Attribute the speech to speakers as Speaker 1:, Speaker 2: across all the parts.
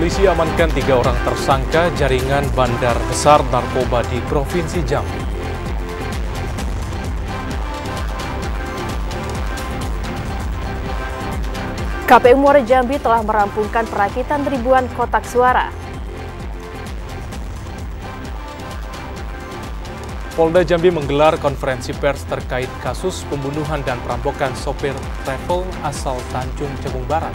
Speaker 1: Polisi amankan 3 orang tersangka jaringan bandar besar narkoba di Provinsi Jambi.
Speaker 2: KPU Muaro Jambi telah merampungkan perakitan ribuan kotak suara.
Speaker 1: Polda Jambi menggelar konferensi pers terkait kasus pembunuhan dan perampokan sopir travel asal Tanjung Jabung Barat.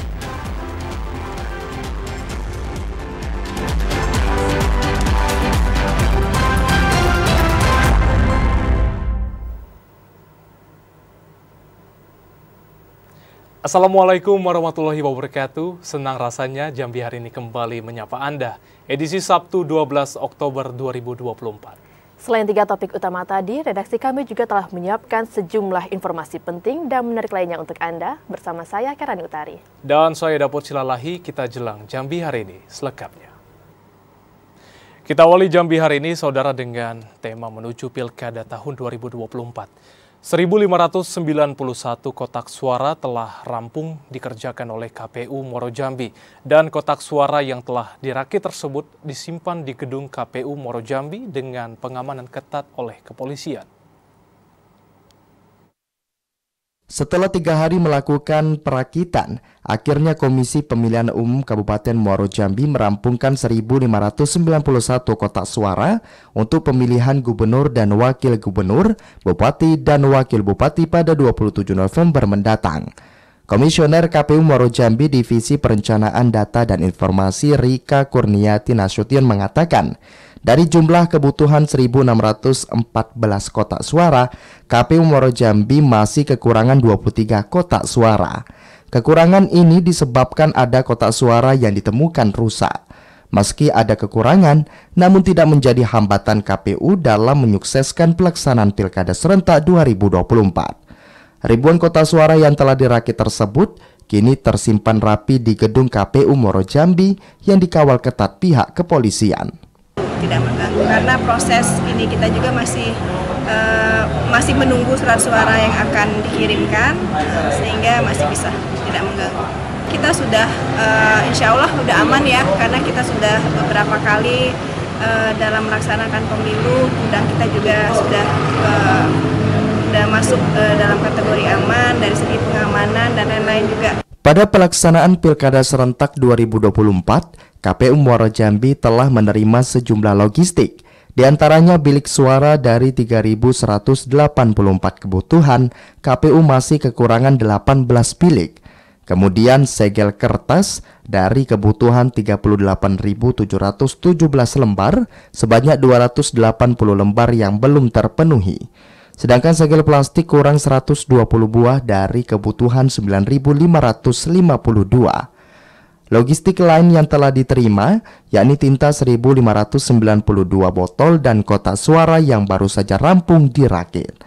Speaker 1: Assalamualaikum warahmatullahi wabarakatuh. Senang rasanya Jambi hari ini kembali menyapa Anda. Edisi Sabtu 12 Oktober 2024.
Speaker 2: Selain 3 topik utama tadi, redaksi kami juga telah menyiapkan sejumlah informasi penting dan menarik lainnya untuk Anda. Bersama saya, Kerani Utari.
Speaker 1: Dan saya Dapur Silalahi, kita jelang Jambi hari ini selengkapnya. Kita awali Jambi hari ini, saudara, dengan tema menuju Pilkada tahun 2024. 1.591 kotak suara telah rampung dikerjakan oleh KPU Muaro Jambi dan kotak suara yang telah dirakit tersebut disimpan di gedung KPU Muaro Jambi dengan pengamanan ketat oleh kepolisian.
Speaker 3: Setelah 3 hari melakukan perakitan, akhirnya Komisi Pemilihan Umum Kabupaten Muaro Jambi merampungkan 1.591 kotak suara untuk pemilihan gubernur dan wakil gubernur, bupati dan wakil bupati pada 27 November mendatang. Komisioner KPU Muaro Jambi Divisi Perencanaan Data dan Informasi Rika Kurniati Nasution mengatakan, dari jumlah kebutuhan 1.614 kotak suara, KPU Muaro Jambi masih kekurangan 23 kotak suara. Kekurangan ini disebabkan ada kotak suara yang ditemukan rusak. Meski ada kekurangan, namun tidak menjadi hambatan KPU dalam menyukseskan pelaksanaan Pilkada serentak 2024. Ribuan kotak suara yang telah dirakit tersebut kini tersimpan rapi di gedung KPU Muaro Jambi yang dikawal ketat pihak kepolisian.
Speaker 4: Tidak mengganggu karena proses ini kita juga masih menunggu surat suara yang akan dikirimkan sehingga masih bisa tidak mengganggu. Kita sudah insya Allah sudah aman ya, karena kita sudah beberapa kali dalam melaksanakan pemilu dan kita juga sudah masuk dalam kategori aman dari segi pengamanan dan lain-lain juga.
Speaker 3: Pada pelaksanaan Pilkada serentak 2024, KPU Muaro Jambi telah menerima sejumlah logistik, diantaranya bilik suara dari 3.184 kebutuhan, KPU masih kekurangan 18 bilik. Kemudian segel kertas dari kebutuhan 38.717 lembar, sebanyak 280 lembar yang belum terpenuhi. Sedangkan segel plastik kurang 120 buah dari kebutuhan 9.552. Logistik lain yang telah diterima, yakni tinta 1.592 botol dan kotak suara yang baru saja rampung dirakit.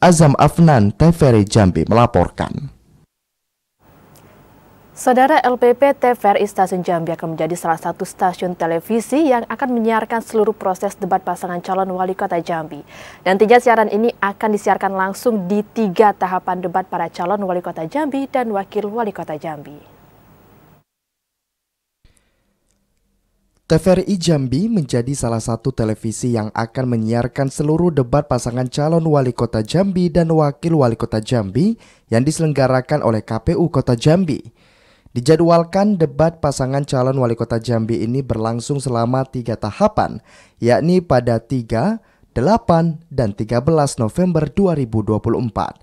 Speaker 3: Azam Afnan, TVRI Jambi melaporkan.
Speaker 2: Saudara, LPP TVRI Stasiun Jambi akan menjadi salah satu stasiun televisi yang akan menyiarkan seluruh proses debat pasangan calon wali kota Jambi. Nantinya siaran ini akan disiarkan langsung di 3 tahapan debat para calon wali kota Jambi dan wakil wali kota Jambi.
Speaker 3: TVRI Jambi menjadi salah satu televisi yang akan menyiarkan seluruh debat pasangan calon wali kota Jambi dan wakil wali kota Jambi yang diselenggarakan oleh KPU Kota Jambi. Dijadwalkan debat pasangan calon wali kota Jambi ini berlangsung selama 3 tahapan, yakni pada 3, 8, dan 13 November 2024.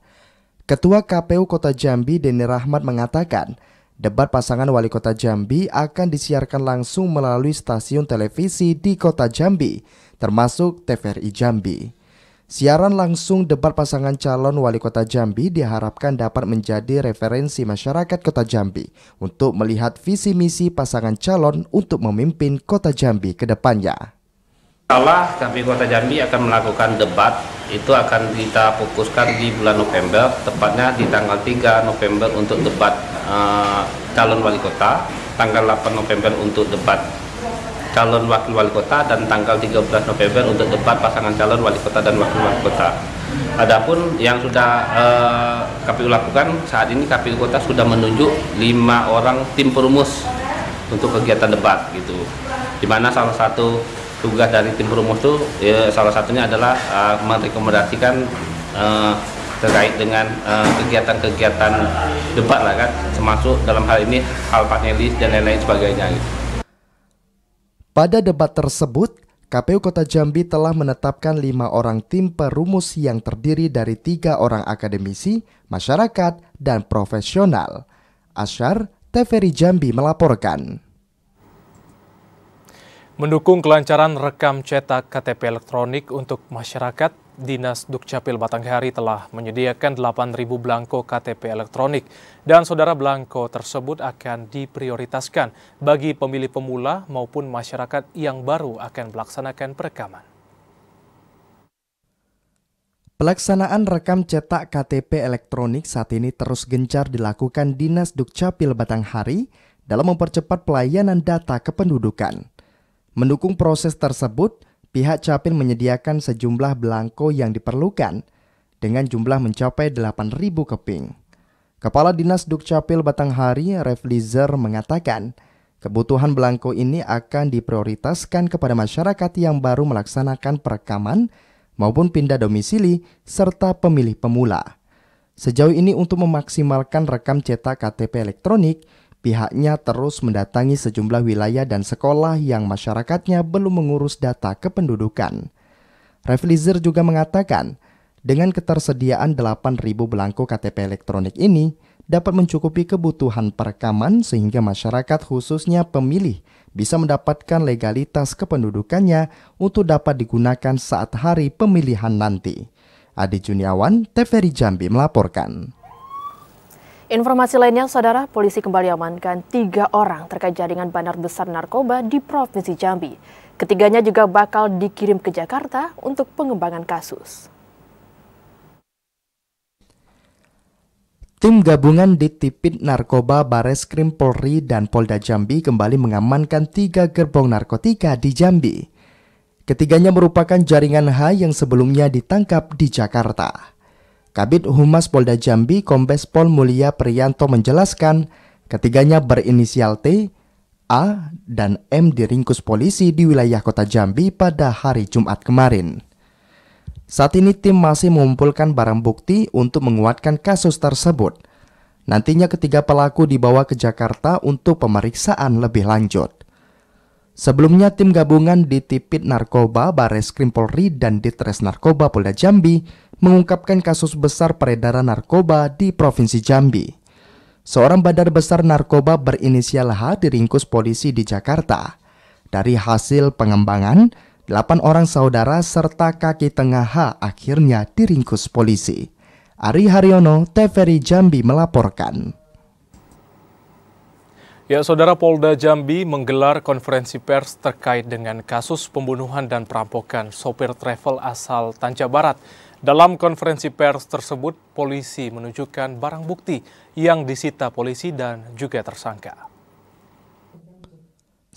Speaker 3: Ketua KPU Kota Jambi Deni Rahmat mengatakan, debat pasangan wali kota Jambi akan disiarkan langsung melalui stasiun televisi di kota Jambi, termasuk TVRI Jambi. Siaran langsung debat pasangan calon wali kota Jambi diharapkan dapat menjadi referensi masyarakat kota Jambi untuk melihat visi misi pasangan calon untuk memimpin kota Jambi ke depannya.
Speaker 5: Insyaallah KPU Kota Jambi akan melakukan debat, itu akan kita fokuskan di bulan November, tepatnya di tanggal 3 November untuk debat calon wali kota, tanggal 8 November untuk debat calon wakil wali kota, dan tanggal 13 November untuk debat pasangan calon wali kota dan wakil wali kota. Adapun yang sudah KPU lakukan saat ini, KPU Kota sudah menunjuk 5 orang tim perumus untuk kegiatan debat gitu. Dimana salah satu tugas dari tim perumus itu salah satunya adalah merekomendasikan terkait dengan kegiatan-kegiatan debat lah kan, termasuk dalam hal ini hal panelis dan lain-lain sebagainya gitu.
Speaker 3: Pada debat tersebut, KPU Kota Jambi telah menetapkan 5 orang tim perumus yang terdiri dari 3 orang akademisi, masyarakat, dan profesional. Asyar, TVRI Jambi melaporkan.
Speaker 1: Mendukung kelancaran rekam cetak KTP elektronik untuk masyarakat, Dinas Dukcapil Batanghari telah menyediakan 8.000 belangko KTP elektronik dan saudara belangko tersebut akan diprioritaskan bagi pemilih pemula maupun masyarakat yang baru akan melaksanakan perekaman.
Speaker 3: Pelaksanaan rekam cetak KTP elektronik saat ini terus gencar dilakukan Dinas Dukcapil Batanghari dalam mempercepat pelayanan data kependudukan. Mendukung proses tersebut, pihak Capil menyediakan sejumlah belangko yang diperlukan dengan jumlah mencapai 8.000 keping. Kepala Dinas Dukcapil Batanghari, Reflizer, mengatakan kebutuhan belangko ini akan diprioritaskan kepada masyarakat yang baru melaksanakan perekaman maupun pindah domisili serta pemilih pemula. Sejauh ini untuk memaksimalkan rekam cetak KTP elektronik, pihaknya terus mendatangi sejumlah wilayah dan sekolah yang masyarakatnya belum mengurus data kependudukan. Reflizer juga mengatakan, dengan ketersediaan 8.000 belangko KTP elektronik ini dapat mencukupi kebutuhan perekaman sehingga masyarakat khususnya pemilih bisa mendapatkan legalitas kependudukannya untuk dapat digunakan saat hari pemilihan nanti. Adi Juniawan, TVRI Jambi melaporkan.
Speaker 2: Informasi lainnya, saudara, polisi kembali amankan 3 orang terkait jaringan bandar besar narkoba di Provinsi Jambi. Ketiganya juga bakal dikirim ke Jakarta untuk pengembangan kasus.
Speaker 3: Tim gabungan Ditipid Narkoba Bareskrim Polri dan Polda Jambi kembali mengamankan 3 gerbong narkotika di Jambi. Ketiganya merupakan jaringan H yang sebelumnya ditangkap di Jakarta. Kabid Humas Polda Jambi Kombes Pol Mulia Priyanto menjelaskan ketiganya berinisial T, A, dan M diringkus polisi di wilayah kota Jambi pada hari Jumat kemarin. Saat ini tim masih mengumpulkan barang bukti untuk menguatkan kasus tersebut. Nantinya ketiga pelaku dibawa ke Jakarta untuk pemeriksaan lebih lanjut. Sebelumnya tim gabungan Ditipid Narkoba Bareskrim Polri dan Ditres Narkoba Polda Jambi mengungkapkan kasus besar peredaran narkoba di Provinsi Jambi. Seorang bandar besar narkoba berinisial H diringkus polisi di Jakarta. Dari hasil pengembangan, 8 orang saudara serta kaki tengah H akhirnya diringkus polisi. Ari Haryono, TVRI Jambi melaporkan.
Speaker 1: Ya, saudara, Polda Jambi menggelar konferensi pers terkait dengan kasus pembunuhan dan perampokan sopir travel asal Tanja Barat. Dalam konferensi pers tersebut, polisi menunjukkan barang bukti yang disita polisi dan juga tersangka.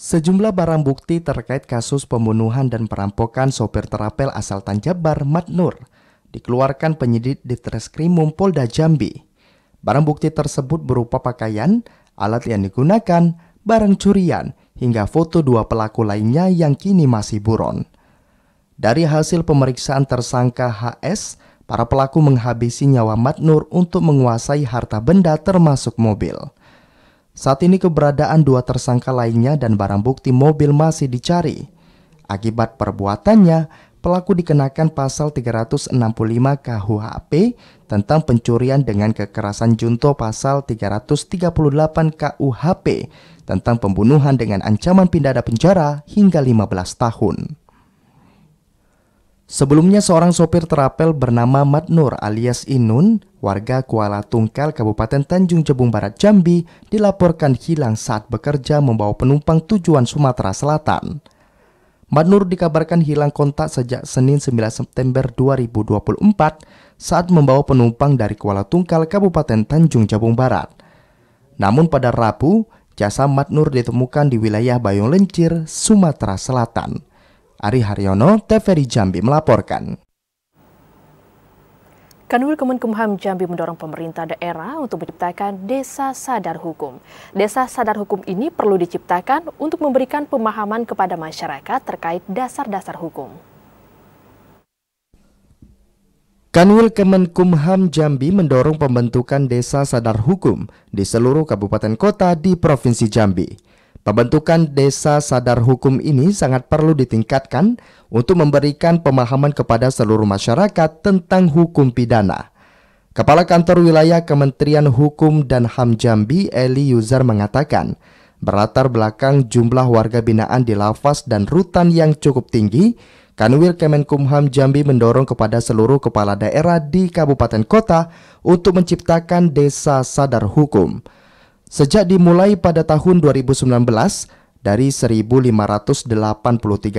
Speaker 3: Sejumlah barang bukti terkait kasus pembunuhan dan perampokan sopir travel asal Tanjabar Matnur dikeluarkan penyidik Ditreskrimum Polda Jambi. Barang bukti tersebut berupa pakaian, alat yang digunakan, barang curian, hingga foto 2 pelaku lainnya yang kini masih buron. Dari hasil pemeriksaan tersangka HS, para pelaku menghabisi nyawa Matnur untuk menguasai harta benda termasuk mobil. Saat ini keberadaan 2 tersangka lainnya dan barang bukti mobil masih dicari. Akibat perbuatannya, pelaku dikenakan pasal 365 KUHP tentang pencurian dengan kekerasan junto pasal 338 KUHP tentang pembunuhan dengan ancaman pidana penjara hingga 15 tahun. Sebelumnya seorang sopir travel bernama Matnur alias Inun, warga Kuala Tungkal, Kabupaten Tanjung Jabung Barat, Jambi, dilaporkan hilang saat bekerja membawa penumpang tujuan Sumatera Selatan. Matnur dikabarkan hilang kontak sejak Senin 9 September 2024 saat membawa penumpang dari Kuala Tungkal, Kabupaten Tanjung Jabung Barat. Namun pada Rabu, jasad Matnur ditemukan di wilayah Bayung Lencir, Sumatera Selatan. Ari Haryono, TVRI Jambi melaporkan.
Speaker 2: Kanwil Kemenkumham Jambi mendorong pemerintah daerah untuk menciptakan Desa Sadar Hukum. Desa Sadar Hukum ini perlu diciptakan untuk memberikan pemahaman kepada masyarakat terkait dasar-dasar hukum.
Speaker 3: Kanwil Kemenkumham Jambi mendorong pembentukan Desa Sadar Hukum di seluruh kabupaten kota di Provinsi Jambi. Pembentukan Desa Sadar Hukum ini sangat perlu ditingkatkan untuk memberikan pemahaman kepada seluruh masyarakat tentang hukum pidana. Kepala Kantor Wilayah Kementerian Hukum dan HAM Jambi, Eli Yuzar mengatakan, berlatar belakang jumlah warga binaan di lapas dan rutan yang cukup tinggi, Kanwil Kemenkumham Jambi mendorong kepada seluruh kepala daerah di kabupaten kota untuk menciptakan Desa Sadar Hukum. Sejak dimulai pada tahun 2019, dari 1.583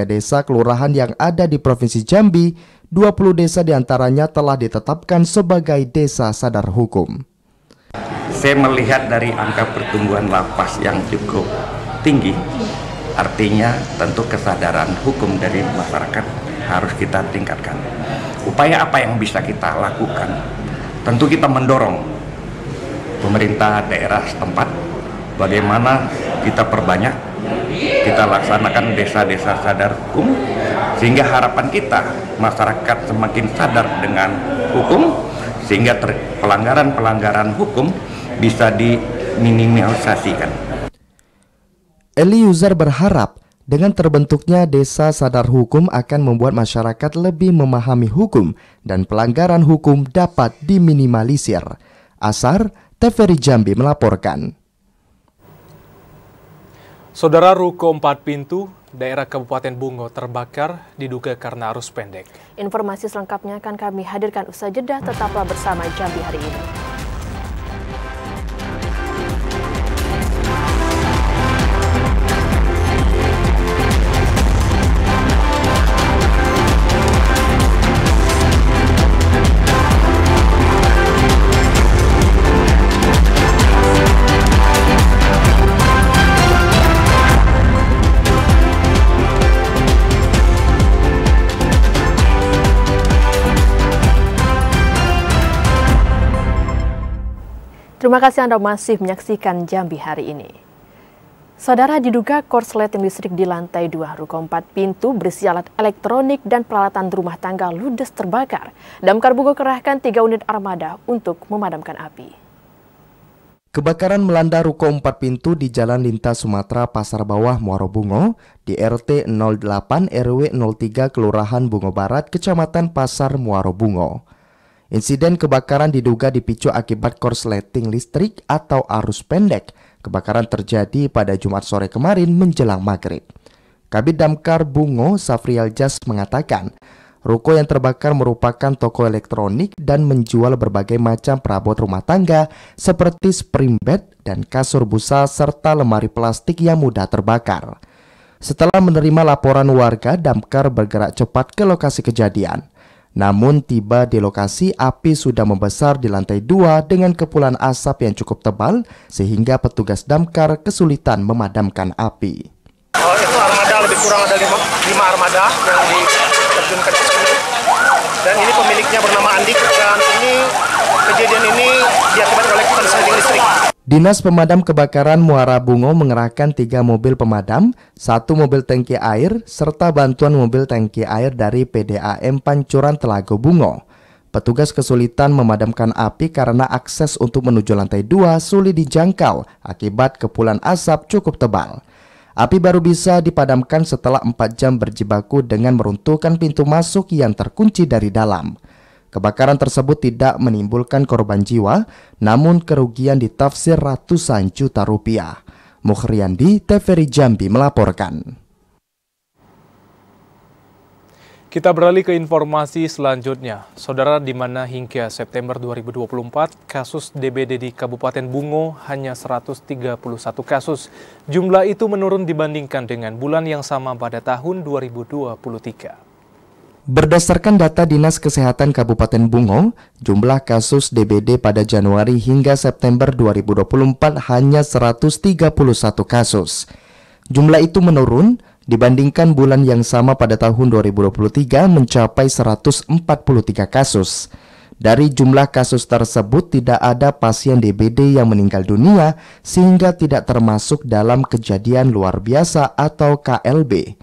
Speaker 3: desa kelurahan yang ada di Provinsi Jambi, 20 desa diantaranya telah ditetapkan sebagai Desa Sadar Hukum.
Speaker 6: Saya melihat dari angka pertumbuhan lapas yang cukup tinggi, artinya tentu kesadaran hukum dari masyarakat harus kita tingkatkan. Upaya apa yang bisa kita lakukan? Tentu kita mendorong pemerintah daerah setempat, bagaimana kita perbanyak, kita laksanakan desa-desa sadar hukum, sehingga harapan kita masyarakat semakin sadar dengan hukum, sehingga pelanggaran-pelanggaran hukum bisa diminimalisasikan.
Speaker 3: Eli Yuzar berharap dengan terbentuknya Desa Sadar Hukum akan membuat masyarakat lebih memahami hukum dan pelanggaran hukum dapat diminimalisir. Asar, TVRI Jambi melaporkan.
Speaker 1: Saudara, ruko 4 pintu daerah Kabupaten Bungo terbakar diduga karena arus pendek.
Speaker 2: Informasi selengkapnya akan kami hadirkan usai jeda, tetaplah bersama Jambi hari ini. Terima kasih Anda masih menyaksikan Jambi hari ini. Saudara, diduga korsleting listrik di lantai 2 ruko 4 pintu berisi alat elektronik dan peralatan rumah tangga ludes terbakar. Damkar Bungo kerahkan 3 unit armada untuk memadamkan api.
Speaker 3: Kebakaran melanda ruko 4 pintu di Jalan Lintas Sumatera Pasar Bawah Muaro Bungo di RT 08 RW 03 Kelurahan Bungo Barat, Kecamatan Pasar Muaro Bungo. Insiden kebakaran diduga dipicu akibat korsleting listrik atau arus pendek. Kebakaran terjadi pada Jumat sore kemarin menjelang maghrib. Kabid Damkar Bungo, Safrial Jas mengatakan, ruko yang terbakar merupakan toko elektronik dan menjual berbagai macam perabot rumah tangga seperti spring bed dan kasur busa serta lemari plastik yang mudah terbakar. Setelah menerima laporan warga, Damkar bergerak cepat ke lokasi kejadian. Namun tiba di lokasi, api sudah membesar di lantai 2 dengan kepulan asap yang cukup tebal sehingga petugas damkar kesulitan memadamkan api.
Speaker 7: Itu armada lebih kurang ada 5 armada yang diterjunkan ke sini. Dan ini pemiliknya bernama Andik, dan ini kejadian ini diakibatkan oleh korsleting listrik.
Speaker 3: Dinas Pemadam Kebakaran Muara Bungo mengerahkan 3 mobil pemadam, 1 mobil tangki air, serta bantuan mobil tangki air dari PDAM Pancuran Telago Bungo. Petugas kesulitan memadamkan api karena akses untuk menuju lantai 2 sulit dijangkau akibat kepulan asap cukup tebal. Api baru bisa dipadamkan setelah 4 jam berjibaku dengan meruntuhkan pintu masuk yang terkunci dari dalam. Kebakaran tersebut tidak menimbulkan korban jiwa, namun kerugian ditafsir ratusan juta rupiah. Mukhriandi, TVRI Jambi melaporkan.
Speaker 1: Kita beralih ke informasi selanjutnya. Saudara, di mana hingga September 2024, kasus DBD di Kabupaten Bungo hanya 131 kasus. Jumlah itu menurun dibandingkan dengan bulan yang sama pada tahun 2023.
Speaker 3: Berdasarkan data Dinas Kesehatan Kabupaten Bungo, jumlah kasus DBD pada Januari hingga September 2024 hanya 131 kasus. Jumlah itu menurun dibandingkan bulan yang sama pada tahun 2023 mencapai 143 kasus. Dari jumlah kasus tersebut tidak ada pasien DBD yang meninggal dunia sehingga tidak termasuk dalam kejadian luar biasa atau KLB.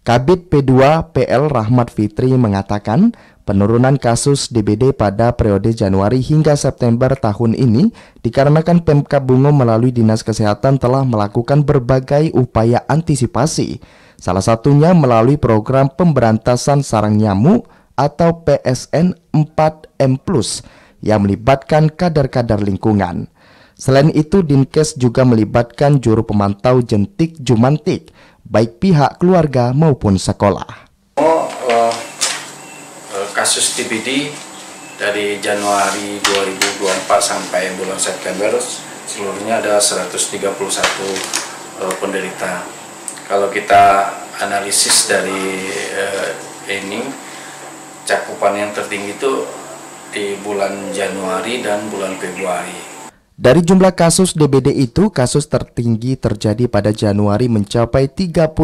Speaker 3: Kabid P2 PL Rahmat Fitri mengatakan penurunan kasus DBD pada periode Januari hingga September tahun ini dikarenakan Pemkab Bungo melalui Dinas Kesehatan telah melakukan berbagai upaya antisipasi. Salah satunya melalui program pemberantasan sarang nyamuk atau PSN 4M+ yang melibatkan kadar-kadar lingkungan. Selain itu, Dinkes juga melibatkan juru pemantau jentik Jumantik, baik pihak keluarga maupun sekolah.
Speaker 8: Kasus DBD dari Januari 2024 sampai bulan September seluruhnya ada 131 penderita. Kalau kita analisis dari ini, cakupan yang tertinggi itu di bulan Januari dan bulan Februari.
Speaker 3: Dari jumlah kasus DBD itu, kasus tertinggi terjadi pada Januari mencapai 35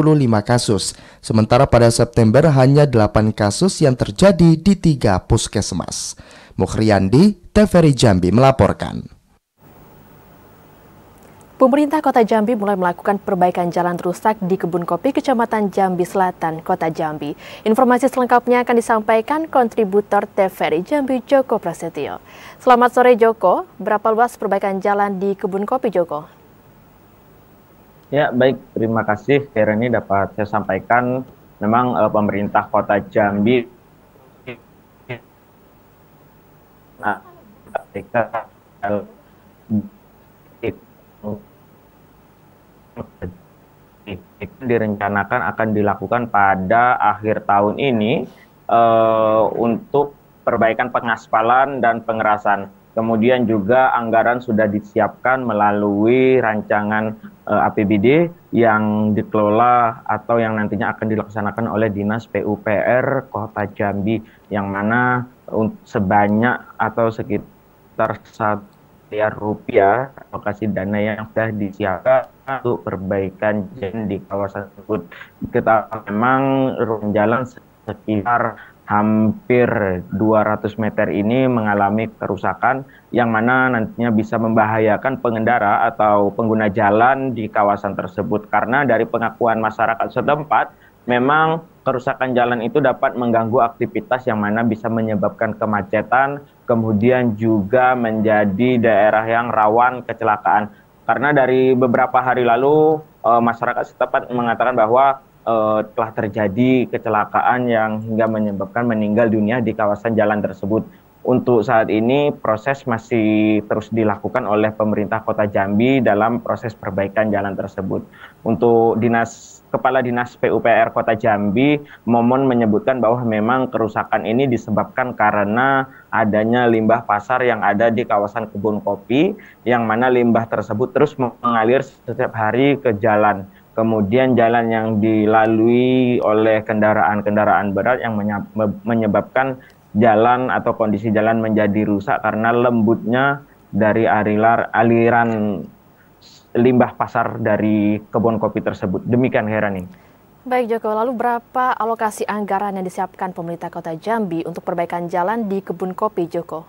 Speaker 3: kasus. Sementara pada September hanya 8 kasus yang terjadi di 3 puskesmas. Mukhriandi, TVRI Jambi melaporkan.
Speaker 2: Pemerintah Kota Jambi mulai melakukan perbaikan jalan rusak di Kebun Kopi, Kecamatan Jambi Selatan, Kota Jambi. Informasi selengkapnya akan disampaikan kontributor TVRI Jambi, Joko Prasetyo. Selamat sore, Joko. Berapa luas perbaikan jalan di Kebun Kopi, Joko?
Speaker 9: Ya, baik. Terima kasih, Herani. Dapat saya sampaikan, memang pemerintah Kota Jambi direncanakan akan dilakukan pada akhir tahun ini untuk perbaikan pengaspalan dan pengerasan. Kemudian juga anggaran sudah disiapkan melalui rancangan APBD yang dikelola atau yang nantinya akan dilaksanakan oleh Dinas PUPR Kota Jambi, yang mana sebanyak atau sekitar 1 miliar rupiah alokasi dana yang sudah disiapkan untuk perbaikan jalan di kawasan tersebut. Kita memang jalan sekitar hampir 200 meter ini mengalami kerusakan yang mana nantinya bisa membahayakan pengendara atau pengguna jalan di kawasan tersebut, karena dari pengakuan masyarakat setempat memang kerusakan jalan itu dapat mengganggu aktivitas yang mana bisa menyebabkan kemacetan, kemudian juga menjadi daerah yang rawan kecelakaan. Karena dari beberapa hari lalu masyarakat setempat mengatakan bahwa telah terjadi kecelakaan yang hingga menyebabkan meninggal dunia di kawasan jalan tersebut. Untuk saat ini proses masih terus dilakukan oleh pemerintah Kota Jambi dalam proses perbaikan jalan tersebut. Untuk Kepala Dinas PUPR Kota Jambi, Momon, menyebutkan bahwa memang kerusakan ini disebabkan karena adanya limbah pasar yang ada di kawasan Kebun Kopi, yang mana limbah tersebut terus mengalir setiap hari ke jalan. Kemudian jalan yang dilalui oleh kendaraan-kendaraan berat yang menyebabkan jalan atau kondisi jalan menjadi rusak karena lembutnya dari aliran limbah pasar dari Kebun Kopi tersebut. Demikian, Herani.
Speaker 2: Baik, Joko. Lalu berapa alokasi anggaran yang disiapkan pemerintah Kota Jambi untuk perbaikan jalan di Kebun Kopi, Joko?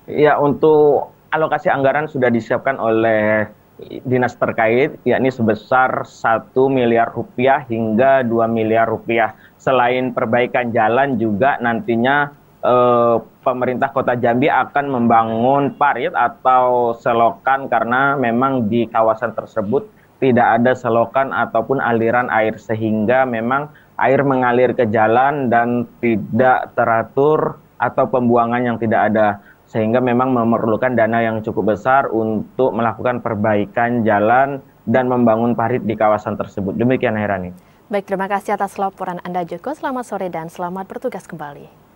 Speaker 9: Ya, untuk alokasi anggaran sudah disiapkan oleh dinas terkait, yakni sebesar 1 miliar rupiah hingga 2 miliar rupiah. Selain perbaikan jalan juga nantinya pemerintah Kota Jambi akan membangun parit atau selokan, karena memang di kawasan tersebut tidak ada selokan ataupun aliran air, sehingga memang air mengalir ke jalan dan tidak teratur atau pembuangan yang tidak ada, sehingga memang memerlukan dana yang cukup besar untuk melakukan perbaikan jalan dan membangun parit di kawasan tersebut. Demikian, Herani.
Speaker 2: Baik, terima kasih atas laporan Anda, Joko. Selamat sore dan selamat bertugas kembali.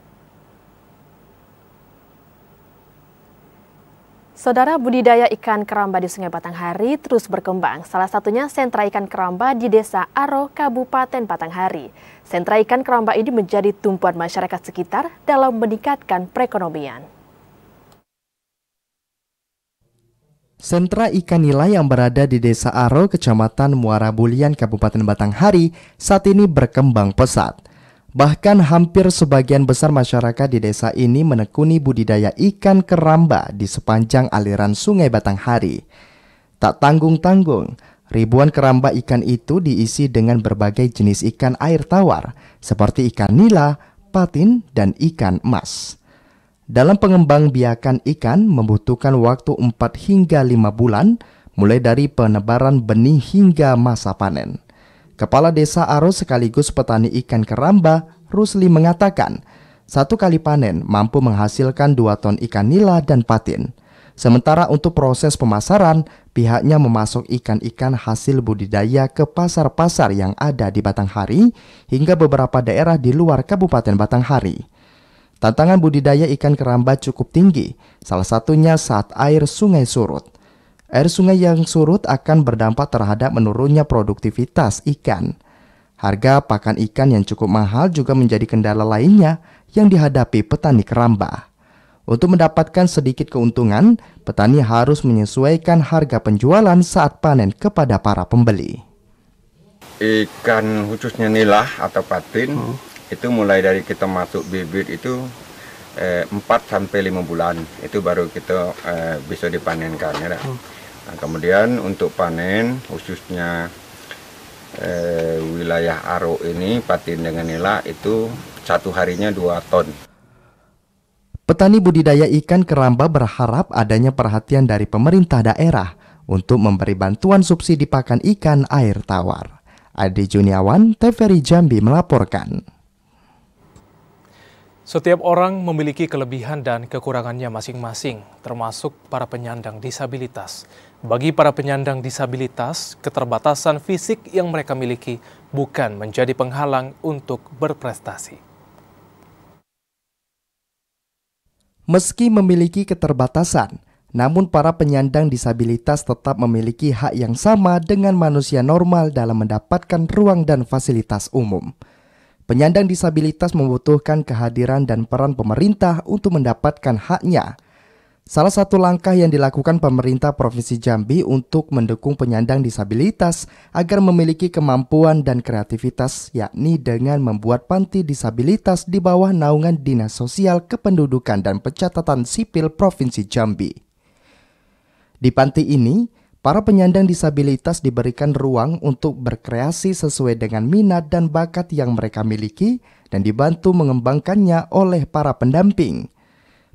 Speaker 2: Saudara, budidaya ikan keramba di Sungai Batanghari terus berkembang. Salah satunya sentra ikan keramba di Desa Aro, Kabupaten Batanghari. Sentra ikan keramba ini menjadi tumpuan masyarakat sekitar dalam meningkatkan perekonomian.
Speaker 3: Sentra ikan nila yang berada di Desa Aro, Kecamatan Muara Bulian, Kabupaten Batanghari, saat ini berkembang pesat. Bahkan hampir sebagian besar masyarakat di desa ini menekuni budidaya ikan keramba di sepanjang aliran Sungai Batanghari. Tak tanggung-tanggung, ribuan keramba ikan itu diisi dengan berbagai jenis ikan air tawar seperti ikan nila, patin, dan ikan emas. Dalam pengembangbiakan ikan membutuhkan waktu 4 hingga 5 bulan, mulai dari penebaran benih hingga masa panen. Kepala Desa Aro sekaligus petani ikan keramba, Rusli mengatakan, 1 kali panen mampu menghasilkan 2 ton ikan nila dan patin. Sementara untuk proses pemasaran, pihaknya memasok ikan-ikan hasil budidaya ke pasar-pasar yang ada di Batanghari hingga beberapa daerah di luar Kabupaten Batanghari. Tantangan budidaya ikan keramba cukup tinggi, salah satunya saat air sungai surut. Air sungai yang surut akan berdampak terhadap menurunnya produktivitas ikan. Harga pakan ikan yang cukup mahal juga menjadi kendala lainnya yang dihadapi petani keramba. Untuk mendapatkan sedikit keuntungan, petani harus menyesuaikan harga penjualan saat panen kepada para pembeli.
Speaker 10: Ikan khususnya nila atau patin itu mulai dari kita masuk bibit itu 4 sampai 5 bulan itu baru kita bisa dipanenkan ya. Nah, kemudian untuk panen khususnya wilayah Aro ini patin dengan nila itu 1 harinya 2 ton.
Speaker 3: Petani budidaya ikan keramba berharap adanya perhatian dari pemerintah daerah untuk memberi bantuan subsidi pakan ikan air tawar. Adi Juniawan, TVRI Jambi melaporkan.
Speaker 1: Setiap orang memiliki kelebihan dan kekurangannya masing-masing, termasuk para penyandang disabilitas. Bagi para penyandang disabilitas, keterbatasan fisik yang mereka miliki bukan menjadi penghalang untuk berprestasi.
Speaker 3: Meski memiliki keterbatasan, namun para penyandang disabilitas tetap memiliki hak yang sama dengan manusia normal dalam mendapatkan ruang dan fasilitas umum. Penyandang disabilitas membutuhkan kehadiran dan peran pemerintah untuk mendapatkan haknya. Salah satu langkah yang dilakukan pemerintah Provinsi Jambi untuk mendukung penyandang disabilitas agar memiliki kemampuan dan kreativitas, yakni dengan membuat panti disabilitas di bawah naungan Dinas Sosial Kependudukan dan Pencatatan Sipil Provinsi Jambi. Di panti ini, para penyandang disabilitas diberikan ruang untuk berkreasi sesuai dengan minat dan bakat yang mereka miliki dan dibantu mengembangkannya oleh para pendamping.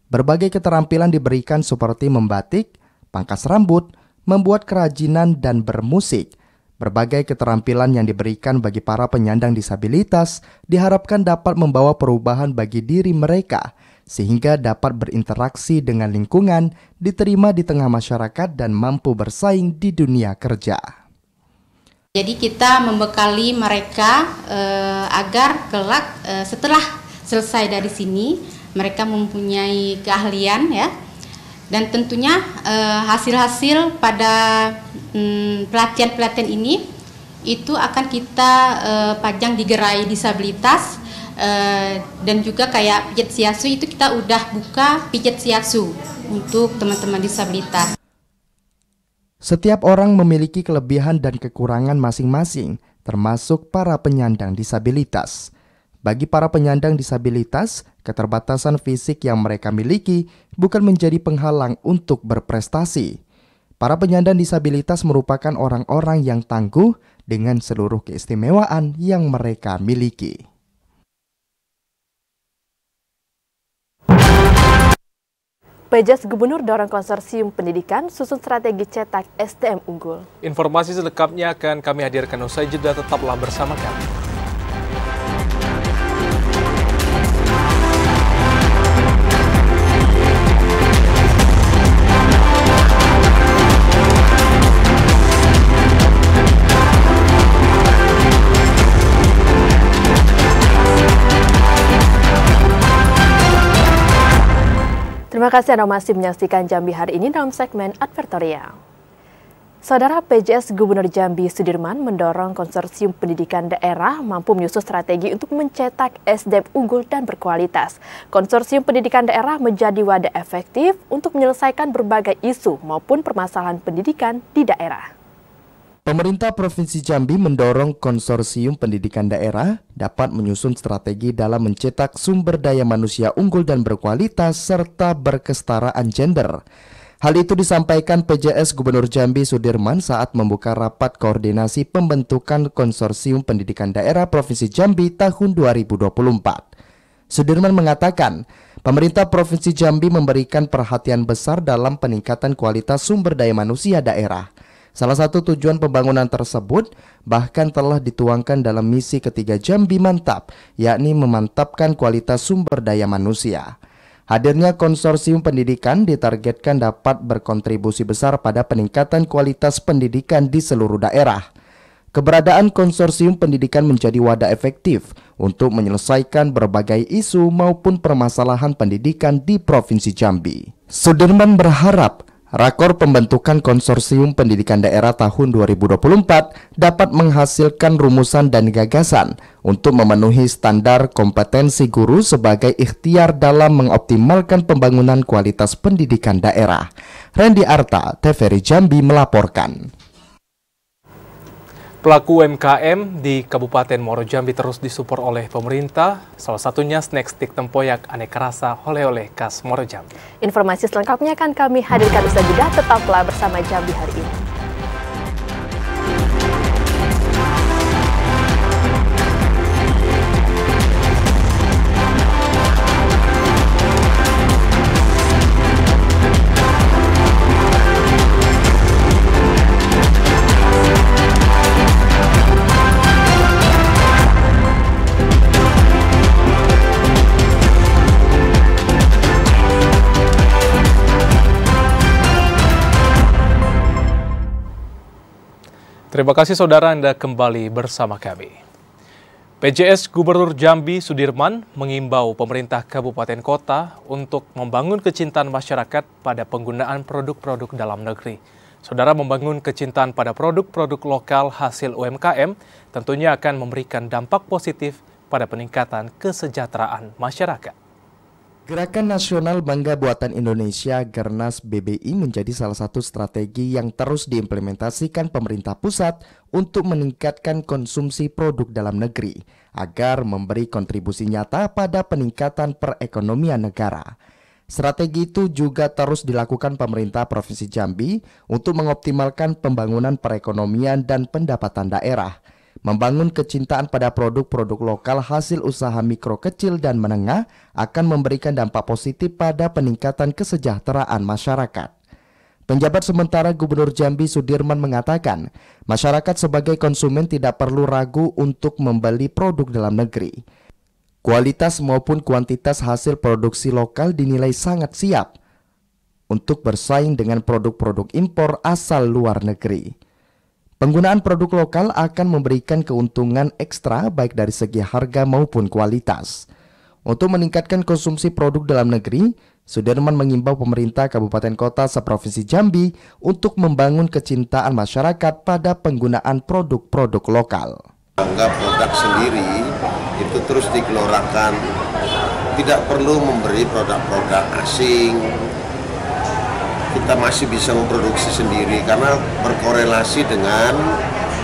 Speaker 3: Berbagai keterampilan diberikan seperti membatik, pangkas rambut, membuat kerajinan, dan bermusik. Berbagai keterampilan yang diberikan bagi para penyandang disabilitas diharapkan dapat membawa perubahan bagi diri mereka, sehingga dapat berinteraksi dengan lingkungan, diterima di tengah masyarakat, dan mampu bersaing di dunia kerja.
Speaker 11: Jadi kita membekali mereka agar kelak setelah selesai dari sini, mereka mempunyai keahlian ya, dan tentunya hasil-hasil pada pelatihan-pelatihan ini itu akan kita pajang di gerai disabilitas. Dan juga kayak pijat shiatsu itu kita udah buka pijat shiatsu untuk teman-teman disabilitas.
Speaker 3: Setiap orang memiliki kelebihan dan kekurangan masing-masing, termasuk para penyandang disabilitas. Bagi para penyandang disabilitas, keterbatasan fisik yang mereka miliki bukan menjadi penghalang untuk berprestasi. Para penyandang disabilitas merupakan orang-orang yang tangguh dengan seluruh keistimewaan yang mereka miliki.
Speaker 2: PJS Gubernur dorong konsorsium pendidikan susun strategi cetak SDM unggul.
Speaker 1: Informasi selengkapnya akan kami hadirkan usai jeda, tetaplah bersama kami.
Speaker 2: Terima kasih Anda masih menyaksikan Jambi hari ini dalam segmen advertorial. Saudara, PJS Gubernur Jambi Sudirman mendorong konsorsium pendidikan daerah mampu menyusun strategi untuk mencetak SDM unggul dan berkualitas. Konsorsium pendidikan daerah menjadi wadah efektif untuk menyelesaikan berbagai isu maupun permasalahan pendidikan di daerah.
Speaker 3: Pemerintah Provinsi Jambi mendorong konsorsium pendidikan daerah dapat menyusun strategi dalam mencetak sumber daya manusia unggul dan berkualitas serta berkesetaraan gender. Hal itu disampaikan PJS Gubernur Jambi Sudirman saat membuka rapat koordinasi pembentukan konsorsium pendidikan daerah Provinsi Jambi tahun 2024. Sudirman mengatakan, pemerintah Provinsi Jambi memberikan perhatian besar dalam peningkatan kualitas sumber daya manusia daerah. Salah satu tujuan pembangunan tersebut bahkan telah dituangkan dalam misi ketiga Jambi Mantap, yakni memantapkan kualitas sumber daya manusia. Hadirnya konsorsium pendidikan ditargetkan dapat berkontribusi besar pada peningkatan kualitas pendidikan di seluruh daerah. Keberadaan konsorsium pendidikan menjadi wadah efektif untuk menyelesaikan berbagai isu maupun permasalahan pendidikan di Provinsi Jambi. Sudirman berharap rakor pembentukan konsorsium pendidikan daerah tahun 2024 dapat menghasilkan rumusan dan gagasan untuk memenuhi standar kompetensi guru sebagai ikhtiar dalam mengoptimalkan pembangunan kualitas pendidikan daerah. Randy Arta, TVRI Jambi melaporkan.
Speaker 1: Pelaku UMKM di Kabupaten Muaro Jambi terus disupport oleh pemerintah, salah satunya snack stick tempoyak aneka rasa oleh-oleh khas Muaro Jambi.
Speaker 2: Informasi selengkapnya akan kami hadirkan usai jeda, tetaplah bersama Jambi hari ini.
Speaker 1: Terima kasih saudara, Anda kembali bersama kami. PJS Gubernur Jambi Sudirman mengimbau pemerintah kabupaten kota untuk membangun kecintaan masyarakat pada penggunaan produk-produk dalam negeri. Saudara, membangun kecintaan pada produk-produk lokal hasil UMKM tentunya akan memberikan dampak positif pada peningkatan kesejahteraan masyarakat.
Speaker 3: Gerakan Nasional Bangga Buatan Indonesia Gernas BBI menjadi salah satu strategi yang terus diimplementasikan pemerintah pusat untuk meningkatkan konsumsi produk dalam negeri agar memberi kontribusi nyata pada peningkatan perekonomian negara. Strategi itu juga terus dilakukan pemerintah Provinsi Jambi untuk mengoptimalkan pembangunan perekonomian dan pendapatan daerah. Membangun kecintaan pada produk-produk lokal hasil usaha mikro kecil dan menengah akan memberikan dampak positif pada peningkatan kesejahteraan masyarakat. Penjabat sementara Gubernur Jambi Sudirman mengatakan, masyarakat sebagai konsumen tidak perlu ragu untuk membeli produk dalam negeri. Kualitas maupun kuantitas hasil produksi lokal dinilai sangat siap untuk bersaing dengan produk-produk impor asal luar negeri. Penggunaan produk lokal akan memberikan keuntungan ekstra baik dari segi harga maupun kualitas. Untuk meningkatkan konsumsi produk dalam negeri, Sudirman mengimbau pemerintah kabupaten kota seprovinsi Jambi untuk membangun kecintaan masyarakat pada penggunaan produk-produk lokal.
Speaker 12: Bangga produk sendiri itu terus digelorakan, tidak perlu memberi produk-produk asing. Kita masih bisa memproduksi sendiri karena berkorelasi dengan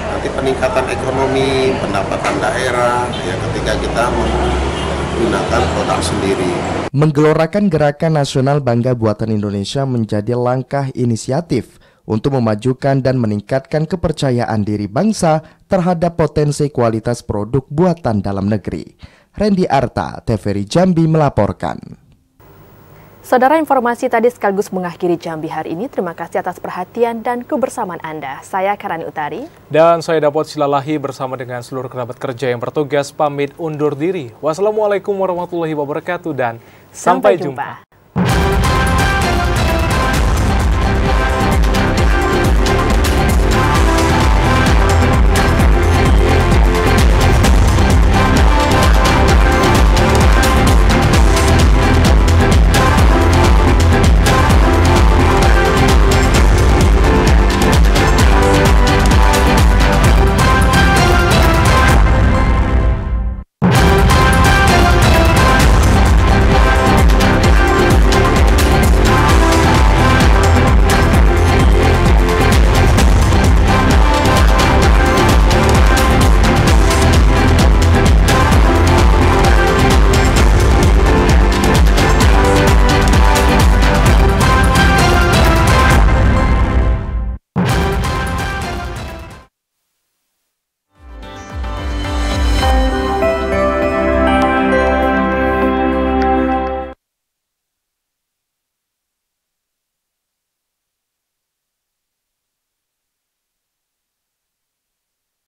Speaker 12: nanti peningkatan ekonomi, pendapatan daerah ya ketika kita menggunakan produk sendiri.
Speaker 3: Menggelorakan Gerakan Nasional Bangga Buatan Indonesia menjadi langkah inisiatif untuk memajukan dan meningkatkan kepercayaan diri bangsa terhadap potensi kualitas produk buatan dalam negeri. Randy Arta, TVRI Jambi melaporkan.
Speaker 2: Saudara, informasi tadi sekaligus mengakhiri Jambi hari ini. Terima kasih atas perhatian dan kebersamaan Anda. Saya Karani Utari.
Speaker 1: Dan saya Dapot Silalahi bersama dengan seluruh kerabat kerja yang bertugas pamit undur diri. Wassalamualaikum warahmatullahi wabarakatuh dan sampai jumpa.